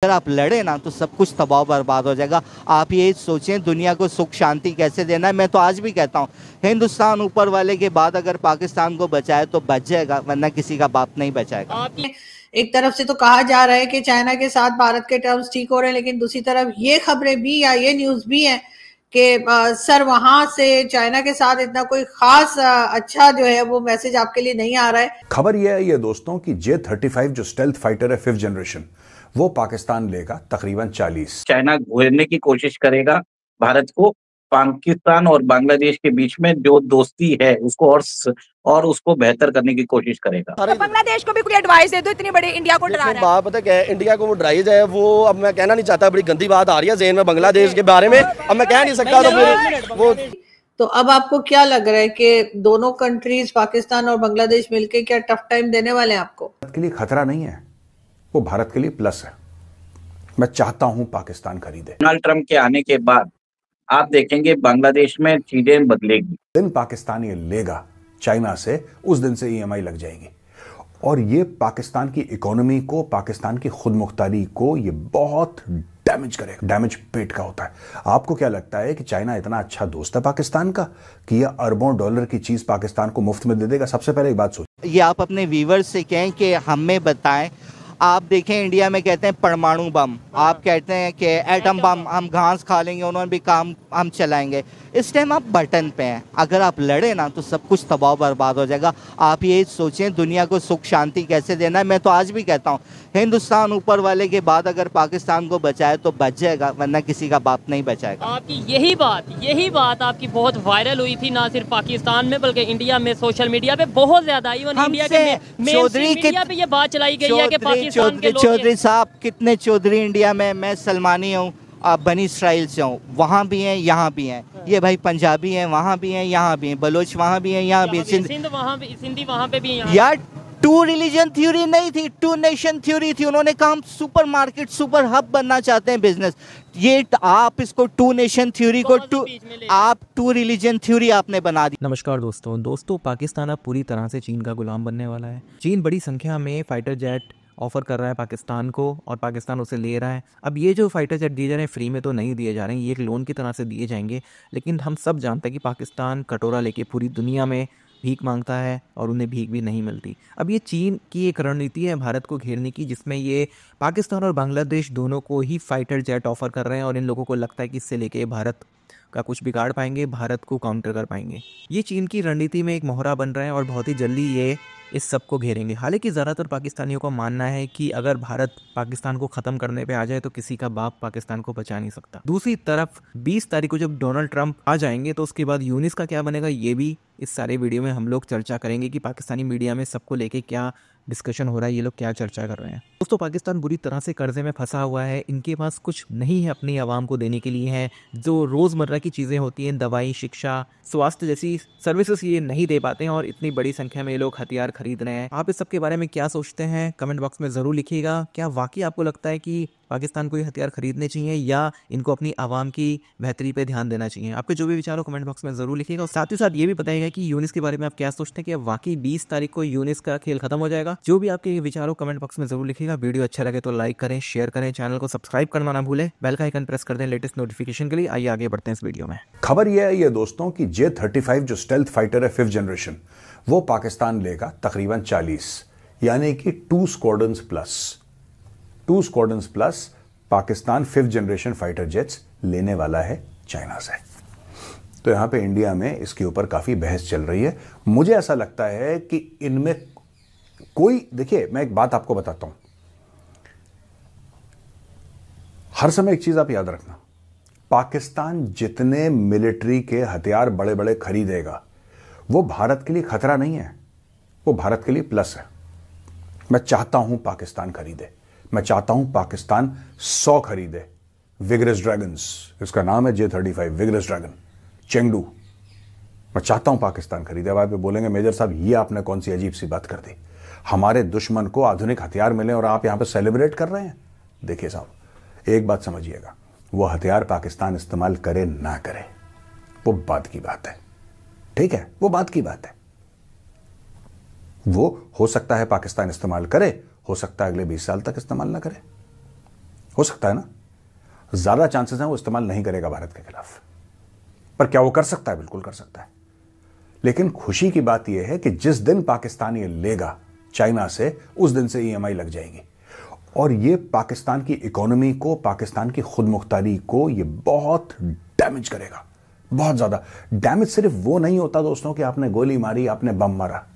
अगर आप लड़े ना तो सब कुछ तबाह बर्बाद हो जाएगा। आप ये सोचें दुनिया को सुख शांति कैसे देना है। मैं तो आज भी कहता हूँ हिंदुस्तान ऊपर वाले के बाद अगर पाकिस्तान को बचाए तो बच जाएगा, वरना किसी का बाप नहीं बचाएगा। एक तरफ से तो कहा जा रहा है कि चाइना के साथ भारत के टर्म्स ठीक हो रहे हैं, लेकिन दूसरी तरफ ये खबरें भी या ये न्यूज भी है कि सर वहां से चाइना के साथ इतना कोई खास अच्छा जो है वो मैसेज आपके लिए नहीं आ रहा है। खबर यह है ये दोस्तों कि J-35 जो स्टेल्थ फाइटर है 5th जनरेशन, वो पाकिस्तान लेगा तकरीबन 40। चाइना घेरने की कोशिश करेगा भारत को। पाकिस्तान और बांग्लादेश के बीच में जो दोस्ती है उसको और उसको बेहतर करने की कोशिश करेगा। तो बांग्लादेश को भी कोई एडवाइस दे दो, इतनी बड़ी इंडिया को डरा रहा है। बात पता क्या है, इंडिया को वो डराई जाए वो अब मैं कहना नहीं चाहता, बड़ी गंदी बात आ रही है ज़हन में बांग्लादेश के बारे में, अब मैं कह नहीं सकता। तो फिर वो तो अब आपको क्या लग रहा है कि दोनों कंट्रीज पाकिस्तान और बांग्लादेश मिलके क्या टफ टाइम देने वाले हैं आपको? भारत के लिए खतरा नहीं है, वो भारत के लिए प्लस है। मैं चाहता हूं पाकिस्तान खरीदे। डोनाल्ड ट्रंप के आने के बाद आप देखेंगे बांग्लादेश में चीजें बदलेगी। दिन पाकिस्तान ये लेगा चाइना से, उस दिन से EMI लग जाएगी और ये पाकिस्तान की इकोनॉमी को, पाकिस्तान की खुद मुख्तारी को ये बहुत डैमेज करेगा। डैमेज पेट का होता है। आपको क्या लगता है कि चाइना इतना अच्छा दोस्त है पाकिस्तान का कि ये अरबों डॉलर की चीज पाकिस्तान को मुफ्त में दे देगा? सबसे पहले एक बात सोचिए। ये आप अपने व्यूवर्स से कहें कि हमें बताएं। आप देखें इंडिया में कहते हैं परमाणु बम, आप कहते हैं कि एटम बम, हम घास खा लेंगे, उन्होंने भी काम हम चलाएंगे। इस टाइम आप बटन पे हैं। अगर आप लड़े ना तो सब कुछ तबाह बर्बाद हो जाएगा। आप ये सोचें दुनिया को सुख शांति कैसे देना है। मैं तो आज भी कहता हूँ हिंदुस्तान ऊपर वाले के बाद अगर पाकिस्तान को बचाए तो बच जाएगा, वरना किसी का बाप नहीं बचाएगा। आपकी यही बात आपकी बहुत वायरल हुई थी, ना सिर्फ पाकिस्तान में बल्कि इंडिया में, सोशल मीडिया पे बहुत ज्यादा। इवन इंडिया के चौधरी मीडिया पे ये बात चलाई गई है कि पाकिस्तान के लोग चौधरी साहब कितने चौधरी इंडिया में। मैं सलमानी हूँ, आप बनी इसराइल से हूँ, वहाँ भी हैं यहाँ भी हैं। ये भाई पंजाबी हैं वहाँ भी हैं यहाँ भी हैं, बलोच वहाँ भी हैं यहाँ भी हैं, सिंधी वहाँ पे भी हैं। यार टू रिलीजन थ्योरी नहीं थी, टू नेशन थ्योरी थी। उन्होंने कहा हम सुपर मार्केट, सुपर हब बनना चाहते हैं बिजनेस। ये आप इसको टू नेशन थ्योरी को आप टू रिलीजन थ्योरी आपने बना दी। नमस्कार दोस्तों, पाकिस्तान अब पूरी तरह से चीन का गुलाम बनने वाला है। चीन बड़ी संख्या में फाइटर जेट ऑफर कर रहा है पाकिस्तान को और पाकिस्तान उसे ले रहा है। अब ये जो फाइटर जेट दिए जा रहे हैं फ्री में तो नहीं दिए जा रहे हैं, ये एक लोन की तरह से दिए जाएंगे। लेकिन हम सब जानते हैं कि पाकिस्तान कटोरा लेके पूरी दुनिया में भीख मांगता है और उन्हें भीख भी नहीं मिलती। अब ये चीन की एक रणनीति है भारत को घेरने की, जिसमें ये पाकिस्तान और बांग्लादेश दोनों को ही फाइटर जेट ऑफर कर रहे हैं और इन लोगों को लगता है कि इससे लेके भारत का कुछ बिगाड़ पाएंगे, भारत को काउंटर कर पाएंगे। ये चीन की रणनीति में एक मोहरा बन रहा है और बहुत ही जल्दी ये इस सब को घेरेंगे। हालांकि ज़्यादातर पाकिस्तानियों का मानना है कि अगर भारत पाकिस्तान को ख़त्म करने पे आ जाए तो किसी का बाप पाकिस्तान को बचा नहीं सकता। दूसरी तरफ 20 तारीख को जब डोनाल्ड ट्रंप आ जाएंगे तो उसके बाद यूनिस का क्या बनेगा, ये भी इस सारे वीडियो में हम लोग चर्चा करेंगे कि पाकिस्तानी मीडिया में सबको लेके क्या डिस्कशन हो रहा है, ये लोग क्या चर्चा कर रहे हैं। दोस्तों, पाकिस्तान बुरी तरह से कर्जे में फंसा हुआ है। इनके पास कुछ नहीं है अपनी आवाम को देने के लिए है। जो रोज़मर्रा की चीज़ें होती हैं, दवाई, शिक्षा, स्वास्थ्य जैसी सर्विसेज ये नहीं दे पाते हैं और इतनी बड़ी संख्या में ये लोग हथियार खरीद रहे हैं। आप इस सब के बारे में क्या सोचते हैं कमेंट बॉक्स में ज़रूर लिखिएगा। क्या वाकई आपको लगता है कि पाकिस्तान को ये हथियार खरीदने चाहिए या इनको अपनी आवाम की बेहतरी पे ध्यान देना चाहिए? आपके जो भी विचार हो कमेंट बॉक्स में ज़रूर लिखिएगा। और साथ ही साथ ये भी बताइएगा कि यूनिस के बारे में आप क्या सोचते हैं कि वाकई 20 तारीख को यूनिस का खेल खत्म हो जाएगा? जो भी आपके विचार हो कमेंट बॉक्स में ज़रूर लिखिएगा। वीडियो अच्छा लगे तो लाइक करें, शेयर करें, चैनल को सब्सक्राइब करना ना भूलें, बेल का आइकन प्रेस कर दें लेटेस्ट नोटिफिकेशन के लिए। आइए आगे बढ़ते हैं इस वीडियो में। खबर यह है ये दोस्तों कि J-35 जो स्टेल्थ फाइटर है 5th जनरेशन, वो पाकिस्तान लेगा तकरीबन 40, यानी कि 2 squadrons plus Pakistan 5th generation fighter jets लेने वाला है चाइना से। तो यहां पे इंडिया में इसके ऊपर काफी बहस चल रही है। मुझे ऐसा लगता है कि इनमें कोई, देखिए मैं एक बात आपको बताता हूं, हर समय एक चीज आप याद रखना, पाकिस्तान जितने मिलिट्री के हथियार बड़े बड़े खरीदेगा वो भारत के लिए खतरा नहीं है, वो भारत के लिए प्लस है। मैं चाहता हूं पाकिस्तान खरीदे, मैं चाहता हूं पाकिस्तान 100 खरीदे विगरस ड्रैगन्स, इसका नाम है J-35 विगरस ड्रैगन, चेंगडू। मैं चाहता हूं पाकिस्तान खरीदे। अब आप बोलेंगे मेजर साहब ये आपने कौन सी अजीब सी बात कर दी, हमारे दुश्मन को आधुनिक हथियार मिले और आप यहां पे सेलिब्रेट कर रहे हैं। देखिए साहब, एक बात समझिएगा, वो हथियार पाकिस्तान इस्तेमाल करे ना करे वो बात की बात है, ठीक है, वो बात की बात है। वो हो सकता है पाकिस्तान इस्तेमाल करे, हो सकता है अगले 20 साल तक इस्तेमाल ना करे। हो सकता है ना, ज्यादा चांसेस हैं वो इस्तेमाल नहीं करेगा भारत के खिलाफ। पर क्या वो कर सकता है? बिल्कुल कर सकता है। लेकिन खुशी की बात यह है कि जिस दिन पाकिस्तान ये लेगा चाइना से, उस दिन से ईएमआई लग जाएगी और ये पाकिस्तान की इकोनॉमी को, पाकिस्तान की खुद मुख्तारी को ये बहुत डैमेज करेगा, बहुत ज्यादा डैमेज। सिर्फ वो नहीं होता दोस्तों कि आपने गोली मारी, आपने बम मारा।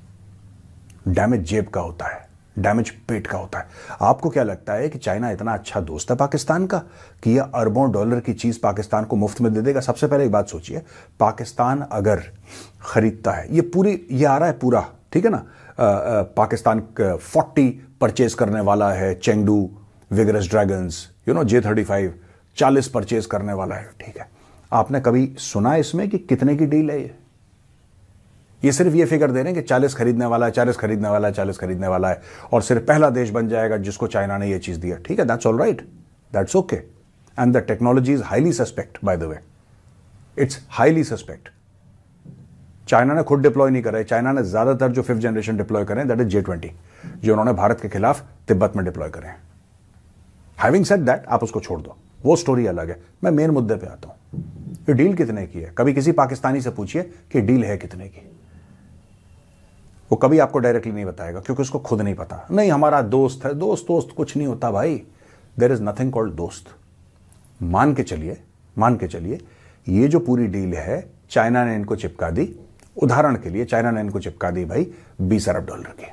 डैमेज जेब का होता है, डैमेज पेट का होता है। आपको क्या लगता है कि चाइना इतना अच्छा दोस्त है पाकिस्तान का कि यह अरबों डॉलर की चीज पाकिस्तान को मुफ्त में दे देगा? सबसे पहले एक बात सोचिए, पाकिस्तान अगर खरीदता है, ये आ रहा है पूरा, ठीक है ना, पाकिस्तान 40 परचेज करने वाला है, Chengdu vigorous dragons, J-35 40 purchase करने वाला है, ठीक है। आपने कभी सुना इसमें कि कितने की डील है ये सिर्फ ये फिगर दे रहे हैं कि 40 खरीदने वाला है, 40 खरीदने वाला है, 40 खरीदने वाला है और सिर्फ पहला देश बन जाएगा जिसको चाइना ने ये चीज दिया। ठीक है, that's all right, that's okay, and the technology is highly suspect, by the way, it's highly suspect. China ने खुद डिप्लॉय नहीं करे, चाइना ने ज्यादातर जो 5th जनरेशन डिप्लॉय करें दैट इज J-20, जो उन्होंने भारत के खिलाफ तिब्बत में डिप्लॉय करें। हैविंग सेड दैट, आप उसको छोड़ दो, वो स्टोरी अलग है। मैं मेन मुद्दे पे आता हूं, ये डील कितने की है? कभी किसी पाकिस्तानी से पूछिए कि डील है कितने की, वो कभी आपको डायरेक्टली नहीं बताएगा क्योंकि उसको खुद नहीं पता। नहीं, हमारा दोस्त है, दोस्त कुछ नहीं होता भाई, देयर इज नथिंग कॉल्ड दोस्त। मान के चलिए ये जो पूरी डील है चाइना ने इनको चिपका दी, उदाहरण के लिए चाइना ने इनको चिपका दी भाई 20 अरब डॉलर की,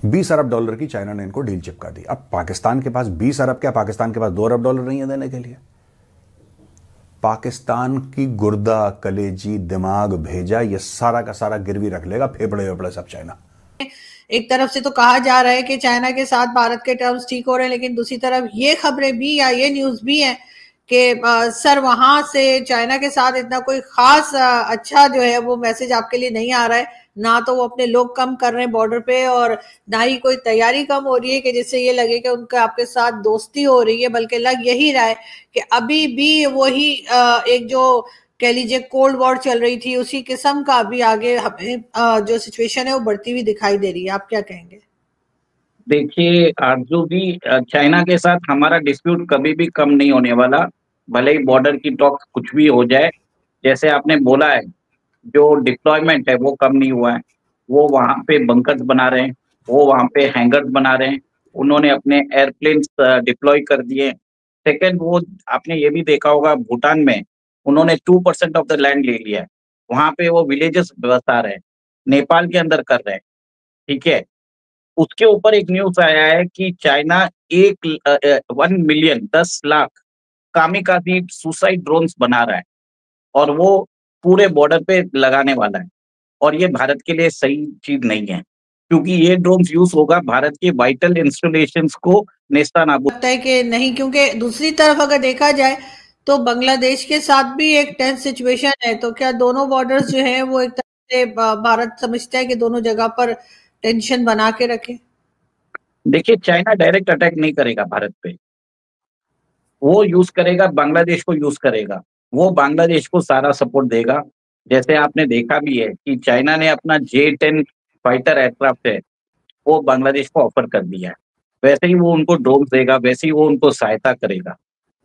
20 अरब डॉलर की चाइना ने इनको डील चिपका दी। अब पाकिस्तान के पास 20 अरब क्या, पाकिस्तान के पास 2 अरब डॉलर नहीं है देने के लिए। पाकिस्तान की गुर्दा, कलेजी, दिमाग, भेजा, ये सारा का सारा गिरवी रख लेगा, फेफड़े वेफड़े सब चाइना। एक तरफ से तो कहा जा रहा है कि चाइना के साथ भारत के टर्म्स ठीक हो रहे हैं, लेकिन दूसरी तरफ ये खबरें भी या ये न्यूज भी है कि सर वहां से चाइना के साथ इतना कोई खास अच्छा जो है वो मैसेज आपके लिए नहीं आ रहा है। ना तो वो अपने लोग कम कर रहे हैं बॉर्डर पे और ना ही कोई तैयारी कम हो रही है कि जिससे ये लगे कि उनका आपके साथ दोस्ती हो रही है, बल्कि लग यही रहा है कि अभी भी वही एक जो कह लीजिए कोल्ड वॉर चल रही थी उसी किस्म का अभी आगे हमें जो सिचुएशन है वो बढ़ती हुई दिखाई दे रही है। आप क्या कहेंगे? देखिए आरजू भी, चाइना के साथ हमारा डिस्प्यूट कभी भी कम नहीं होने वाला, भले ही बॉर्डर की टॉक कुछ भी हो जाए। जैसे आपने बोला है, जो डिप्लॉयमेंट है वो कम नहीं हुआ है, वो वहाँ पे बंकर्स बना रहे हैं, वो वहाँ पे हैंगर्स बना रहे हैं, उन्होंने अपने एयरप्लेन्स डिप्लॉय कर दिए। सेकेंड, वो आपने ये भी देखा होगा भूटान में उन्होंने 2% ऑफ द लैंड ले लिया है, वहाँ पे वो विलेजेस बसा रहे हैं, नेपाल के अंदर कर रहे हैं, ठीक है। उसके ऊपर एक न्यूज आया है कि China 1 million 10 lakh kamikaze suicide drones बना रहा है और वो पूरे बॉर्डर पे लगाने वाला है, और ये भारत के लिए सही चीज नहीं है क्योंकि ये ड्रोन्स यूज होगा भारत के वाइटल इंस्टॉलेशंस को नेस्तनाबूद। लगता है कि नहीं, क्योंकि दूसरी तरफ अगर देखा जाए तो बांग्लादेश के साथ भी एक टेंस सिचुएशन है। तो क्या दोनों बॉर्डर्स जो है वो एक तरह से भारत समझता है कि दोनों जगह पर टेंशन बना के रखे? देखिए, चाइना डायरेक्ट अटैक नहीं करेगा भारत पे, वो यूज करेगा, बांग्लादेश को यूज करेगा, वो बांग्लादेश को सारा सपोर्ट देगा। जैसे आपने देखा भी है कि चाइना ने अपना J-10 फाइटर एयरक्राफ्ट है वो बांग्लादेश को ऑफर कर दिया है, वैसे ही वो उनको ड्रोन देगा, वैसे ही वो उनको सहायता करेगा।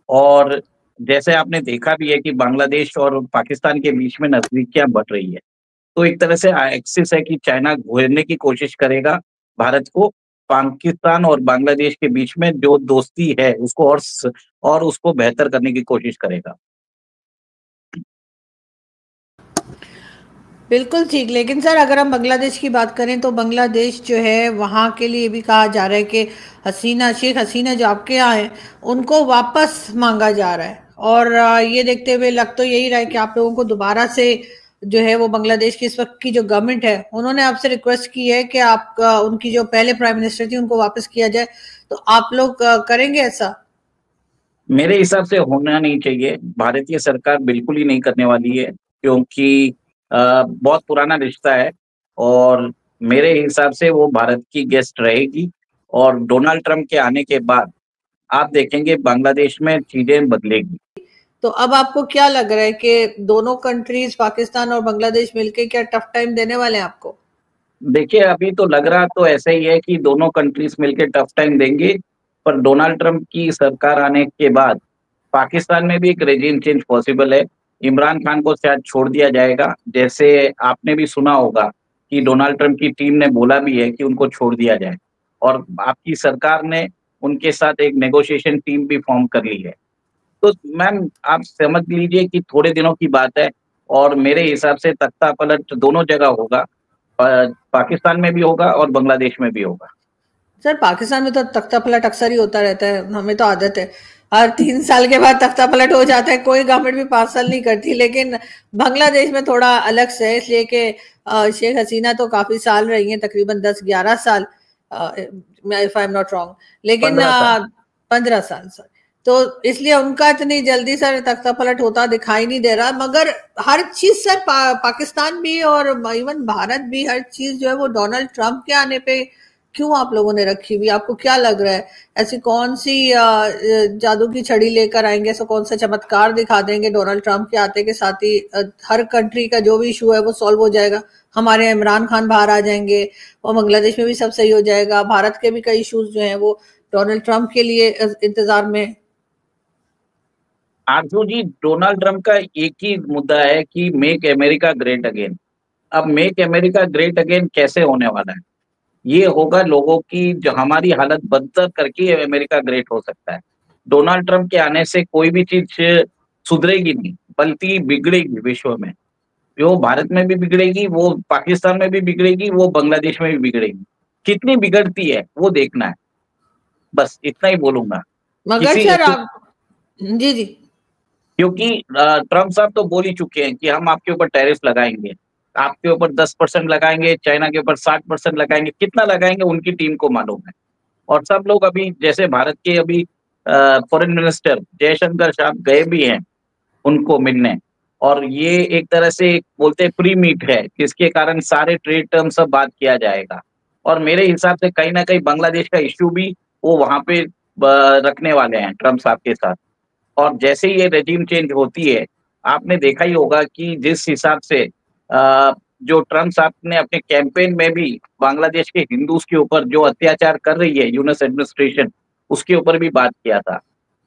और जैसे आपने देखा भी है कि बांग्लादेश और पाकिस्तान के बीच में नजदीकियां बढ़ रही है, तो एक तरह से एक्सिस है कि चाइना घेरने की कोशिश करेगा भारत को। पाकिस्तान और बांग्लादेश के बीच में जो दोस्ती है उसको और उसको बेहतर करने की कोशिश करेगा। बिल्कुल ठीक। लेकिन सर अगर हम बांग्लादेश की बात करें तो बांग्लादेश जो है वहाँ के लिए भी कहा जा रहा है कि शेख हसीना जो आपके यहाँ है उनको वापस मांगा जा रहा है, और ये देखते हुए लग तो यही रहा है कि आप लोगों को दोबारा से जो है वो बांग्लादेश की इस वक्त की जो गवर्नमेंट है उन्होंने आपसे रिक्वेस्ट की है कि आप उनकी जो पहले प्राइम मिनिस्टर थी उनको वापस किया जाए, तो आप लोग करेंगे ऐसा? मेरे हिसाब से होना नहीं चाहिए, भारतीय सरकार बिल्कुल ही नहीं करने वाली है क्योंकि बहुत पुराना रिश्ता है और मेरे हिसाब से वो भारत की गेस्ट रहेगी। और डोनाल्ड ट्रंप के आने के बाद आप देखेंगे बांग्लादेश में चीजें बदलेगी। तो अब आपको क्या लग रहा है कि दोनों कंट्रीज पाकिस्तान और बांग्लादेश मिलके क्या टफ टाइम देने वाले हैं आपको? देखिए, अभी तो लग रहा तो ऐसा ही है कि दोनों कंट्रीज मिलकर टफ टाइम देंगे, पर डोनाल्ड ट्रंप की सरकार आने के बाद पाकिस्तान में भी एक रेजिम चेंज पॉसिबल है। इमरान खान को शायद छोड़ दिया जाएगा, जैसे आपने भी सुना होगा कि डोनाल्ड ट्रंप की टीम ने बोला भी है कि उनको छोड़ दिया जाए, और आपकी सरकार ने उनके साथ एक नेगोशिएशन टीम भी फॉर्म कर ली है। तो मैम आप समझ लीजिए कि थोड़े दिनों की बात है, और मेरे हिसाब से तख्ता पलट दोनों जगह होगा, पाकिस्तान में भी होगा और बांग्लादेश में भी होगा। सर पाकिस्तान में तो तख्ता पलट अक्सर ही होता रहता है, हमें तो आदत है, हर 3 साल के बाद तख्ता पलट हो जाता है, कोई गवर्नमेंट भी 5 साल नहीं करती। लेकिन बांग्लादेश में थोड़ा अलग से है, इसलिए कि शेख हसीना तो काफी साल रही हैं, तकरीबन 10-11 साल, if I am not wrong, लेकिन 15 साल सर, तो इसलिए उनका इतनी जल्दी सर तख्ता पलट होता दिखाई नहीं दे रहा। मगर हर चीज सर पाकिस्तान भी और इवन भारत भी, हर चीज जो है वो डोनाल्ड ट्रंप के आने पे क्यों आप लोगों ने रखी हुई? आपको क्या लग रहा है, ऐसी कौन सी जादू की छड़ी लेकर आएंगे, ऐसा कौन सा चमत्कार दिखा देंगे डोनाल्ड ट्रंप के आते के साथ ही हर कंट्री का जो भी इशू है वो सॉल्व हो जाएगा? हमारे यहाँ इमरान खान बाहर आ जाएंगे और बांग्लादेश में भी सब सही हो जाएगा, भारत के भी कई इशूज जो हैं वो डोनाल्ड ट्रंप के लिए इंतजार में। आरजू जी, डोनाल्ड ट्रंप का एक ही मुद्दा है कि मेक अमेरिका ग्रेट अगेन। अब मेक अमेरिका ग्रेट अगेन कैसे होने वाला है? ये होगा लोगों की, जो हमारी हालत बदतर करके अमेरिका ग्रेट हो सकता है। डोनाल्ड ट्रंप के आने से कोई भी चीज सुधरेगी नहीं, बल्कि बिगड़ेगी विश्व में। वो भारत में भी बिगड़ेगी, वो पाकिस्तान में भी बिगड़ेगी, वो बांग्लादेश में भी बिगड़ेगी। कितनी बिगड़ती है वो देखना है, बस इतना ही बोलूंगा। मगर सर आप जी जी, क्योंकि ट्रंप साहब तो बोल ही चुके हैं कि हम आपके ऊपर टैरिफ लगाएंगे, आपके ऊपर 10% लगाएंगे, चाइना के ऊपर 60% लगाएंगे। कितना लगाएंगे उनकी टीम को मालूम है। और सब लोग अभी, जैसे भारत के अभी फॉरेन मिनिस्टर जयशंकर साहब गए भी हैं उनको मिलने, और ये एक तरह से बोलते हैं प्री मीट है, जिसके कारण सारे ट्रेड टर्म सब बात किया जाएगा। और मेरे हिसाब से कहीं ना कहीं बांग्लादेश का इश्यू भी वो वहां पे रखने वाले हैं ट्रंप साहब के साथ। और जैसे ही ये रेजिम चेंज होती है, आपने देखा ही होगा कि जिस हिसाब से जो ट्रंप साहब ने अपने कैंपेन में भी बांग्लादेश के हिंदूज के ऊपर जो अत्याचार कर रही है यूएस एडमिनिस्ट्रेशन, उसके ऊपर भी बात किया था।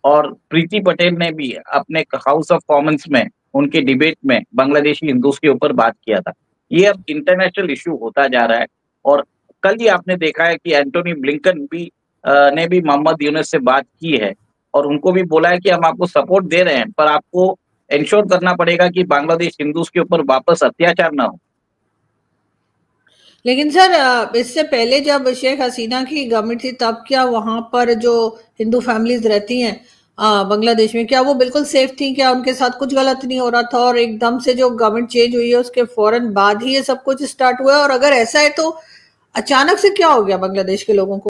और प्रीति पटेल ने भी अपने हाउस ऑफ कॉमन्स में उनके डिबेट में बांग्लादेशी हिंदूज के ऊपर बात किया था। ये अब इंटरनेशनल इशू होता जा रहा है। और कल ही आपने देखा है कि एंटोनी ब्लिंकन भी ने भी मोहम्मद यूनुस से बात की है, और उनको भी बोला है कि हम आपको सपोर्ट दे रहे हैं, पर आपको इंश्योर करना पड़ेगा कि बांग्लादेश हिंदूज के ऊपर वापस अत्याचार ना हो। लेकिन सर इससे पहले जब शेख हसीना की गवर्नमेंट थी, तब क्या वहां पर जो हिंदू फैमिलीज रहती हैं बांग्लादेश में, क्या वो बिल्कुल सेफ थी? क्या उनके साथ कुछ गलत नहीं हो रहा था? और एकदम से जो गवर्नमेंट चेंज हुई है उसके फौरन बाद ही ये सब कुछ स्टार्ट हुआ है? और अगर ऐसा है तो अचानक से क्या हो गया बांग्लादेश के लोगों को?